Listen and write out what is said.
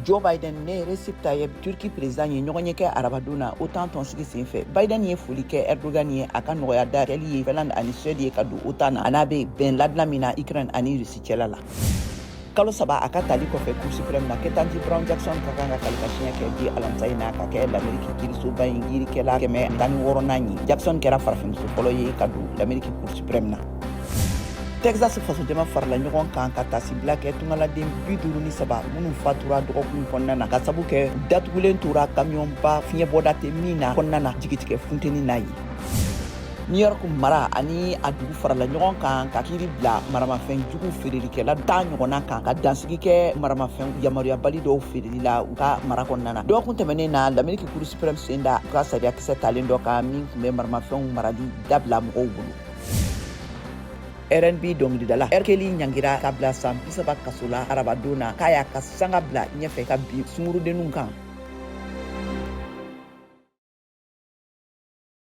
Joe Biden ne Recep Tayyip Turki président ye ɲɔgɔn ye kɛ arabadonna OTAN tɔnsigi senfɛ. Biden ye foli kɛ Erdogan ye a ka nɔgɔya da kɛli ye Finland ani Suède ye ka don OTAN na. A n'a bɛ bɛn ladilan min na Ukraine ani Russie cɛla la. Kalo saba a ka tali kɔfɛ Cour suprême na Ketanji Brown Jackson ka kan ka kalifafiɲɛ kɛ bi alamisa in na ka kɛ l'Amérique kiirisoba in kiirikɛla 114nan ye. Jackson kɛra farafinmuso fɔlɔ ye ka don l'Amérique Cour suprême na. Texas fasojama farala ɲɔgɔn kan ka tasibila kɛ tungaladen 53 minnu fatura dɔgɔkun kɔnɔna na ka sabu kɛ datugulen tora kamiyɔnba fiɲɛbɔda tɛ min na kɔnɔna na jigitigɛ funteni n'a ye. New York mara ani a dugu farala ɲɔgɔn kan ka kiiri bila maramafɛn jugu feerelikɛla 10 ɲɔgɔnna kan ka dansigi kɛ maramafɛn yamaruyabali dɔw feereli la u ka mara kɔnɔna na. Dɔgɔkun tɛmɛnen na l'Amérique Cour suprême sen da u ka sariyakisɛ talen dɔ kan min tun bɛ maramafɛnw marali dabila mɔgɔw bolo. R&B dɔnkilidala R. Kelly ɲangira ka bila san 30 kaso la arabadon na k'a y'a ka sanga bila ɲɛfɛ ka bin sungurudenninw kan.